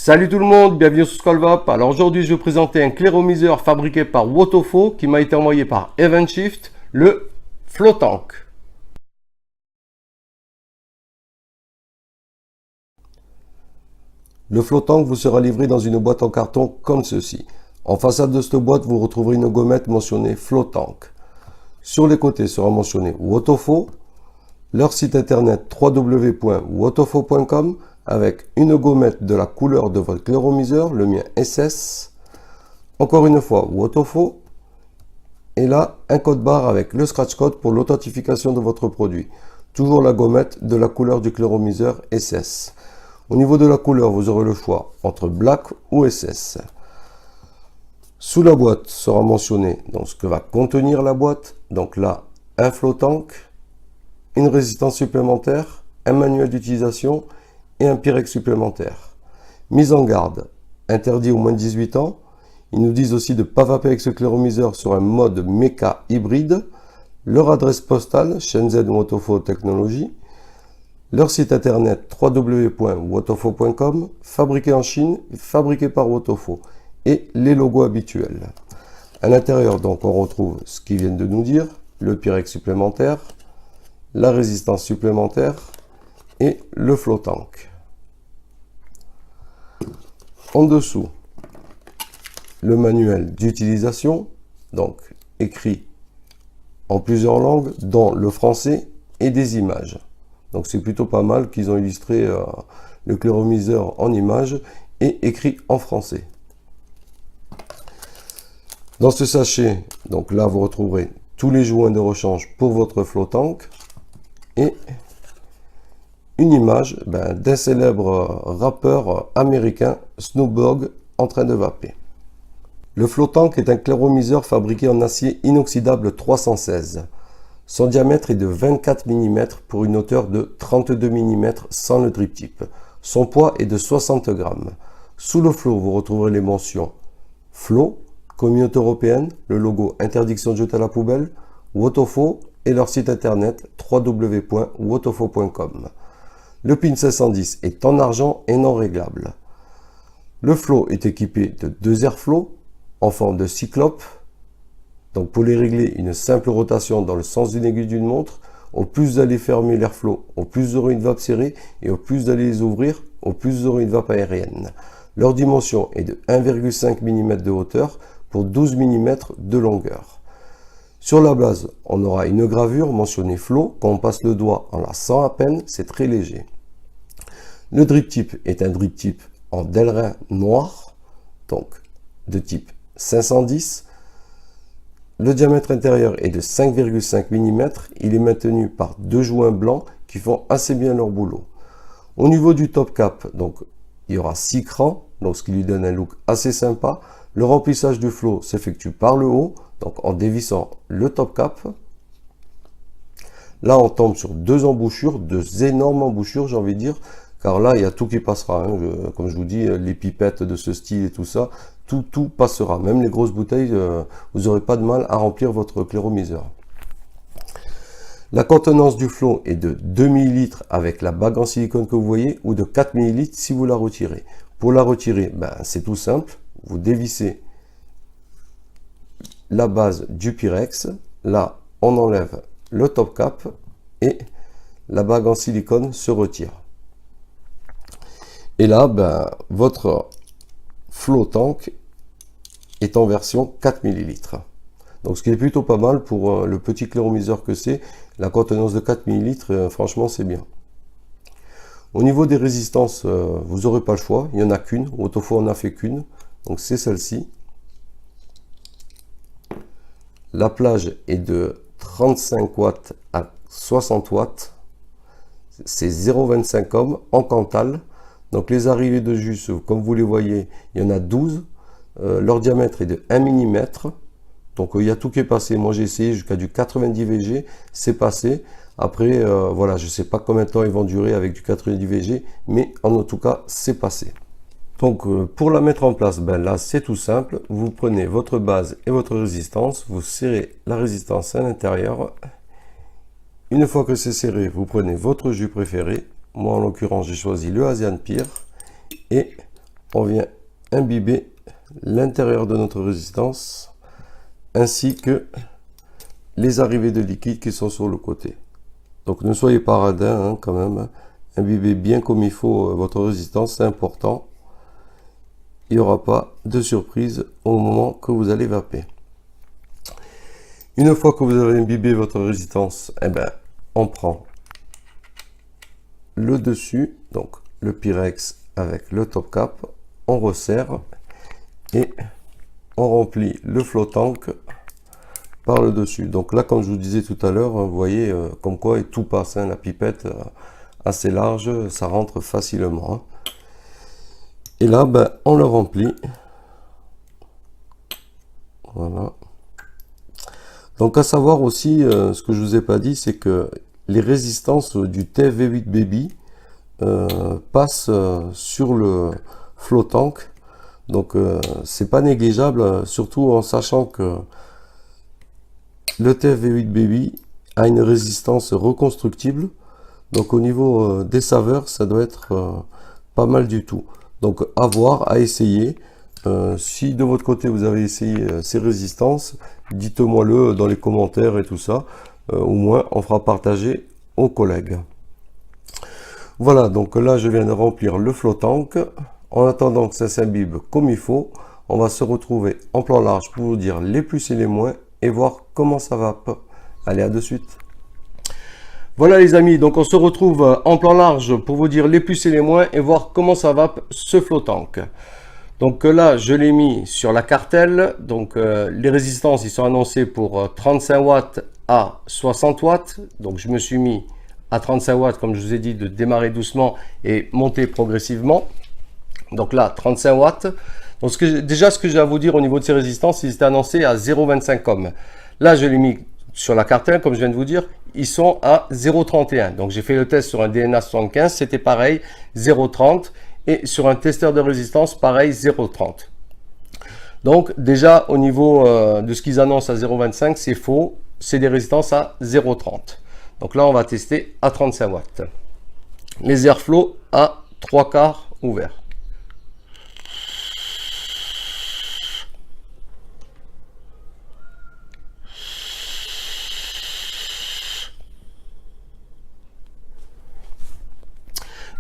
Salut tout le monde, bienvenue sur Skolvap. Alors aujourd'hui je vais vous présenter un clairomiseur fabriqué par Wotofo qui m'a été envoyé par Eventshift, le Flotank. Le Flotank vous sera livré dans une boîte en carton comme ceci. En façade de cette boîte vous retrouverez une gommette mentionnée Flotank. Sur les côtés sera mentionné Wotofo, leur site internet www.wotofo.com avec une gommette de la couleur de votre clairomiseur, le mien SS. Encore une fois, Wotofo. Et là, un code barre avec le scratch code pour l'authentification de votre produit. Toujours la gommette de la couleur du clairomiseur SS. Au niveau de la couleur, vous aurez le choix entre Black ou SS. Sous la boîte sera mentionné donc, ce que va contenir la boîte. Donc là, un Flotank, une résistance supplémentaire, un manuel d'utilisation et un Pyrex supplémentaire. Mise en garde, interdit aux moins de 18 ans. Ils nous disent aussi de ne pas vaper avec ce clairomiseur sur un mode méca hybride. Leur adresse postale, Shenzhen Wotofo Technologies. Leur site internet www.wotofo.com, fabriqué en Chine, fabriqué par Wotofo. Et les logos habituels. À l'intérieur, donc, on retrouve ce qu'ils viennent de nous dire, le Pyrex supplémentaire, la résistance supplémentaire et le Flotank. En dessous, le manuel d'utilisation, donc écrit en plusieurs langues, dont le français et des images. Donc c'est plutôt pas mal qu'ils ont illustré le clairomiseur en images et écrit en français. Dans ce sachet, donc là vous retrouverez tous les joints de rechange pour votre Flotank et une image d'un célèbre rappeur américain, Snoop Dogg, en train de vaper. Le Flotank est un clairomiseur fabriqué en acier inoxydable 316. Son diamètre est de 24 mm pour une hauteur de 32 mm sans le drip tip. Son poids est de 60 grammes. Sous le flot, vous retrouverez les mentions Flot, Communauté européenne, le logo interdiction de jeter à la poubelle, Wotofo et leur site internet www.wotofo.com. Le pin 510 est en argent et non réglable. Le flot est équipé de deux airflows en forme de cyclope. Donc pour les régler, une simple rotation dans le sens d'une aiguille d'une montre. Au plus vous allez fermer l'airflow, au plus vous aurez une vape serrée et au plus vous allez les ouvrir, au plus vous aurez une vape aérienne. Leur dimension est de 1,5 mm de hauteur pour 12 mm de longueur. Sur la base, on aura une gravure mentionnée Flow. Quand on passe le doigt, on la sent à peine, c'est très léger. Le drip tip est un drip tip en Delrin noir, donc de type 510. Le diamètre intérieur est de 5,5 mm. Il est maintenu par deux joints blancs qui font assez bien leur boulot. Au niveau du top cap, donc il y aura 6 crans, donc ce qui lui donne un look assez sympa. Le remplissage du flot s'effectue par le haut, donc en dévissant le top cap. Là, on tombe sur deux embouchures, deux énormes embouchures, j'ai envie de dire, car là, il y a tout qui passera. Comme je vous dis, les pipettes de ce style et tout ça, tout passera. Même les grosses bouteilles, vous n'aurez pas de mal à remplir votre clairomiseur. La contenance du flot est de 2 ml avec la bague en silicone que vous voyez, ou de 4 ml si vous la retirez. Pour la retirer, c'est tout simple. Vous dévissez la base du Pyrex. Là, on enlève le top cap et la bague en silicone se retire. Et là, votre Flotank est en version 4 ml. Donc, ce qui est plutôt pas mal pour le petit clairomiseur que c'est. La contenance de 4 ml, franchement, c'est bien. Au niveau des résistances, vous n'aurez pas le choix. Il n'y en a qu'une. Wotofo en a fait qu'une. Donc, c'est celle-ci. La plage est de 35 watts à 60 watts. C'est 0,25 ohm en Cantal. Donc, les arrivées de jus, comme vous les voyez, il y en a 12. Leur diamètre est de 1 mm. Donc, il y a tout qui est passé. Moi, j'ai essayé jusqu'à du 90 VG. C'est passé. Après, voilà, je ne sais pas combien de temps ils vont durer avec du 90 VG. Mais en tout cas, c'est passé. Donc, pour la mettre en place, là, c'est tout simple. Vous prenez votre base et votre résistance. Vous serrez la résistance à l'intérieur. Une fois que c'est serré, vous prenez votre jus préféré. Moi, en l'occurrence, j'ai choisi le Asian Pear. Et on vient imbiber l'intérieur de notre résistance ainsi que les arrivées de liquide qui sont sur le côté. Donc ne soyez pas radin hein, quand même. Imbibez bien comme il faut votre résistance, c'est important. Il n'y aura pas de surprise au moment que vous allez vaper. Une fois que vous avez imbibé votre résistance, eh ben, on prend le dessus, donc le Pyrex avec le top cap, on resserre et on remplit le flow tank par le dessus. Donc là, comme je vous disais tout à l'heure, vous voyez comme quoi tout passe, hein, la pipette assez large, ça rentre facilement. Hein. Et là, ben, on le remplit. Voilà. Donc à savoir aussi, ce que je vous ai pas dit, c'est que les résistances du TFV8 Baby passent sur le flow tank. Donc c'est pas négligeable, surtout en sachant que le TFV8 Baby a une résistance reconstructible. Donc au niveau des saveurs, ça doit être pas mal du tout. Donc à voir, à essayer. Si de votre côté vous avez essayé ces résistances, dites-moi le dans les commentaires et tout ça. Au moins on fera partager aux collègues. Voilà, donc là je viens de remplir le flow tank. En attendant que ça s'imbibe comme il faut, on va se retrouver en plan large pour vous dire les plus et les moins et voir comment ça va. Allez, à de suite. Voilà les amis, donc on se retrouve en plan large pour vous dire les plus et les moins et voir comment ça va ce flow tank. Donc là, je l'ai mis sur la cartelle. Donc les résistances, ils sont annoncés pour 35 watts à 60 watts. Donc je me suis mis à 35 watts, comme je vous ai dit, de démarrer doucement et monter progressivement. Donc là, 35 watts. Donc déjà, ce que j'ai à vous dire au niveau de ces résistances, ils étaient annoncés à 0,25 ohm. Là, je l'ai mis sur la cartelle, comme je viens de vous dire, ils sont à 0,31. Donc j'ai fait le test sur un DNA 75, c'était pareil, 0,30. Et sur un testeur de résistance, pareil, 0,30. Donc déjà, au niveau de ce qu'ils annoncent à 0,25, c'est faux. C'est des résistances à 0,30. Donc là, on va tester à 35 watts. Les airflow à 3/4 ouverts.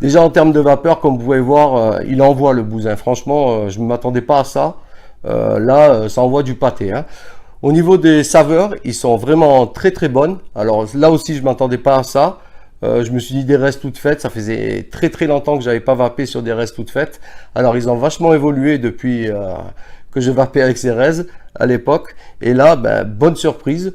Déjà en termes de vapeur, comme vous pouvez voir, il envoie le bousin. Franchement, je ne m'attendais pas à ça. Là, ça envoie du pâté. Hein. Au niveau des saveurs, ils sont vraiment très très bonnes. Alors là aussi, je ne m'attendais pas à ça. Je me suis dit des restes toutes faites. Ça faisait très très longtemps que j'avais pas vapé sur des restes toutes faites. Alors ils ont vachement évolué depuis que je vapais avec Ceres à l'époque. Et là, ben, bonne surprise.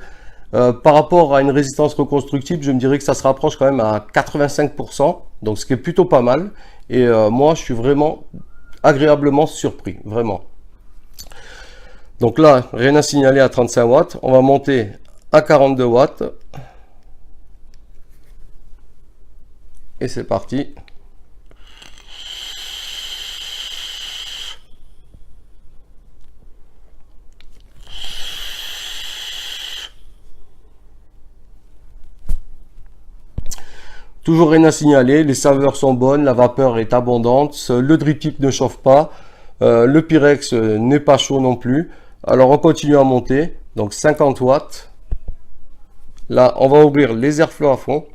Par rapport à une résistance reconstructible, je me dirais que ça se rapproche quand même à 85%, donc ce qui est plutôt pas mal. Et moi, je suis vraiment agréablement surpris, vraiment. Donc là, rien à signaler à 35 watts. On va monter à 42 watts. Et c'est parti. Toujours rien à signaler, les saveurs sont bonnes, la vapeur est abondante, le drip tip ne chauffe pas, le Pyrex n'est pas chaud non plus. Alors on continue à monter, donc 50 watts. Là, on va ouvrir les airflow à fond.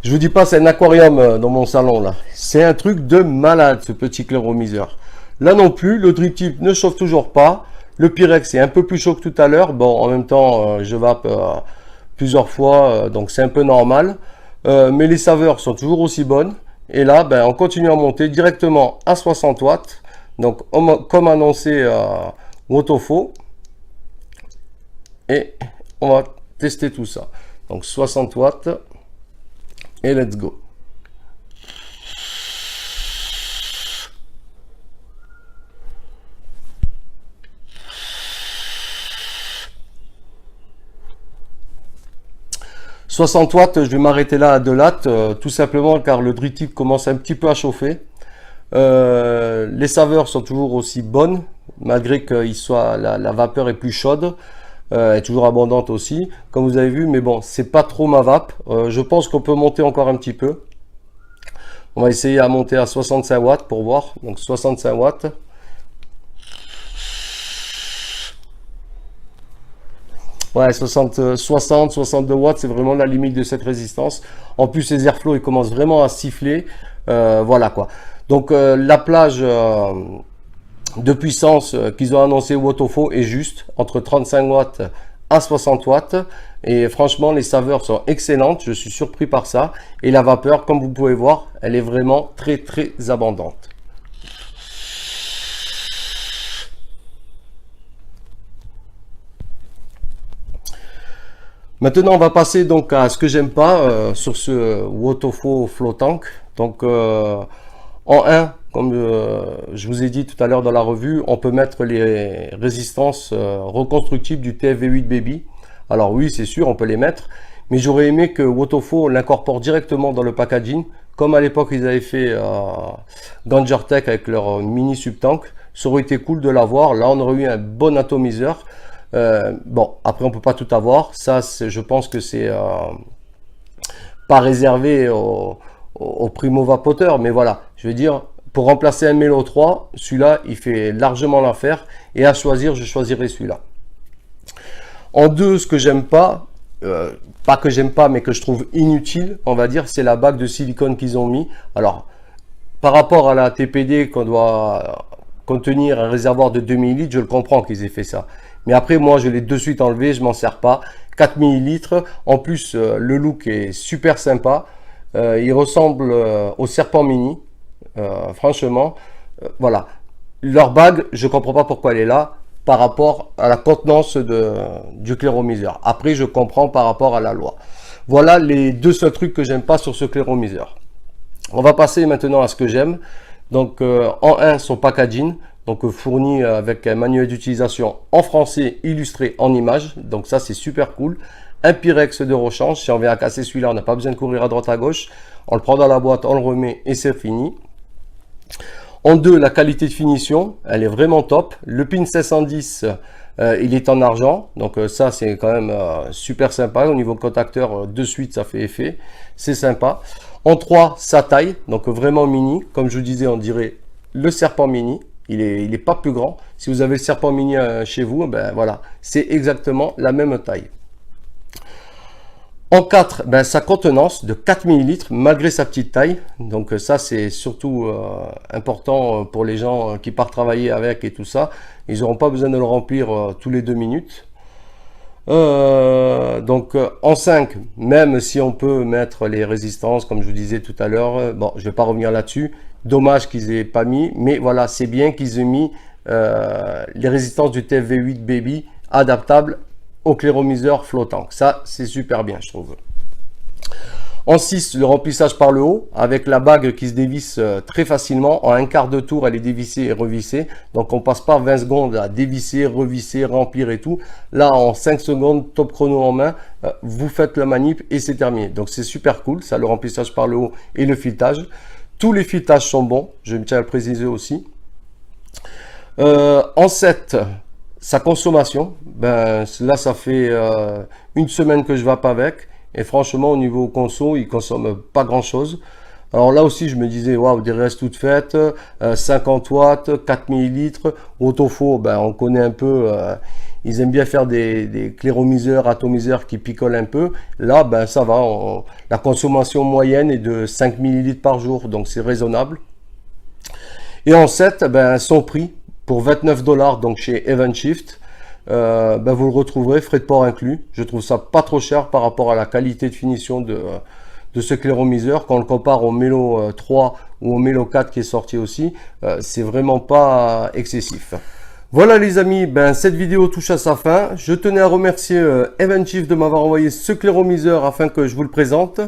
Je vous dis pas, c'est un aquarium dans mon salon là. C'est un truc de malade ce petit clairomiseur. Là non plus, le drip tip ne chauffe toujours pas. Le Pyrex est un peu plus chaud que tout à l'heure. Bon, en même temps, je vape plusieurs fois, donc c'est un peu normal. Mais les saveurs sont toujours aussi bonnes. Et là, ben, on continue à monter directement à 60 watts. Donc, comme annoncé Wotofo. Et on va tester tout ça. Donc 60 watts. Et let's go. « 60 watts, je vais m'arrêter là à 2 lattes, tout simplement car le drip tip commence un petit peu à chauffer. Les saveurs sont toujours aussi bonnes, malgré que la vapeur est plus chaude, est toujours abondante aussi, comme vous avez vu, mais bon, c'est pas trop ma vape. Je pense qu'on peut monter encore un petit peu. On va essayer à monter à 65 watts pour voir. Donc 65 watts. Ouais, 62 watts, c'est vraiment la limite de cette résistance. En plus, les airflows, ils commencent vraiment à siffler. Voilà quoi. Donc la plage de puissance qu'ils ont annoncé Wotofo est juste entre 35 watts à 60 watts. Et franchement, les saveurs sont excellentes. Je suis surpris par ça. Et la vapeur, comme vous pouvez voir, elle est vraiment très abondante. Maintenant, on va passer donc à ce que j'aime pas sur ce Wotofo Flow Tank. Donc, en 1, comme je vous ai dit tout à l'heure dans la revue, on peut mettre les résistances reconstructibles du TFV8 Baby. Alors oui, c'est sûr, on peut les mettre, mais j'aurais aimé que Wotofo l'incorpore directement dans le packaging, comme à l'époque ils avaient fait Gangertech avec leur mini subtank. Ça aurait été cool de l'avoir. Là, on aurait eu un bon atomiseur. Bon, après on peut pas tout avoir, ça je pense que c'est pas réservé aux primo-vapoteurs, mais voilà, je veux dire, pour remplacer un Melo 3, celui-là il fait largement l'affaire, et à choisir, je choisirais celui-là. En 2, ce que j'aime pas que j'aime pas, mais que je trouve inutile, on va dire, c'est la bague de silicone qu'ils ont mis. Alors, par rapport à la TPD qu'on doit contenir un réservoir de 2 ml, je le comprends qu'ils aient fait ça. Mais après, moi, je l'ai de suite enlevé, je m'en sers pas. 4 ml. En plus, le look est super sympa. Il ressemble au Serpent Mini. Franchement, voilà. Leur bague, je comprends pas pourquoi elle est là par rapport à la contenance du clairomiseur. Après, je comprends par rapport à la loi. Voilà les deux seuls trucs que j'aime pas sur ce clairomiseur. On va passer maintenant à ce que j'aime. Donc, en 1, son packaging. Donc fourni avec un manuel d'utilisation en français illustré en images. Donc ça c'est super cool. Un Pyrex de rechange. Si on vient à casser celui-là, on n'a pas besoin de courir à droite à gauche. On le prend dans la boîte, on le remet et c'est fini. En 2, la qualité de finition, elle est vraiment top. Le pin 710, il est en argent. Donc ça c'est quand même super sympa. Au niveau contacteur, de suite ça fait effet. C'est sympa. En 3, sa taille. Donc vraiment mini. Comme je vous disais, on dirait le Serpent Mini. Il est pas plus grand. Si vous avez le Serpent Mini chez vous, ben voilà, c'est exactement la même taille. En 4, ben, sa contenance de 4 ml malgré sa petite taille. Donc ça c'est surtout important pour les gens qui partent travailler avec et tout ça. Ils n'auront pas besoin de le remplir tous les 2 minutes. Donc en 5, même si on peut mettre les résistances comme je vous disais tout à l'heure, bon je vais pas revenir là-dessus. Dommage qu'ils aient pas mis, mais voilà, c'est bien qu'ils aient mis les résistances du TFV8 Baby adaptables au clairomiseur flottant. Ça, c'est super bien, je trouve. En 6, le remplissage par le haut, avec la bague qui se dévisse très facilement. En un quart de tour, elle est dévissée et revissée. Donc, on passe pas 20 secondes à dévisser, revisser, remplir et tout. Là, en 5 secondes, top chrono en main, vous faites la manip et c'est terminé. Donc, c'est super cool, ça, le remplissage par le haut et le filetage. Tous les filetages sont bons, je me tiens à le préciser aussi. En 7, sa consommation, ben, là ça fait une semaine que je vape avec, et franchement au niveau conso, il consomme pas grand chose. Alors là aussi je me disais, waouh, des restes toutes faites, 50 watts, 4 ml, Wotofo, ben, on connaît un peu, ils aiment bien faire des clairomiseurs, atomiseurs qui picolent un peu. Là, ben, ça va, la consommation moyenne est de 5 ml par jour, donc c'est raisonnable. Et en 7, ben, son prix, pour 29 $, donc chez Evenshift, ben, vous le retrouverez, frais de port inclus. Je trouve ça pas trop cher par rapport à la qualité de finition de ce clairomiseur. Quand on le compare au Melo 3 ou au Melo 4 qui est sorti aussi, c'est vraiment pas excessif. Voilà les amis, ben, cette vidéo touche à sa fin. Je tenais à remercier Evenshift de m'avoir envoyé ce clairomiseur afin que je vous le présente.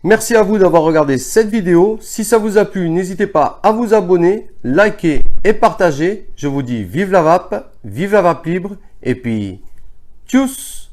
Merci à vous d'avoir regardé cette vidéo. Si ça vous a plu, n'hésitez pas à vous abonner, liker et partager. Je vous dis vive la vape libre et puis tchuss!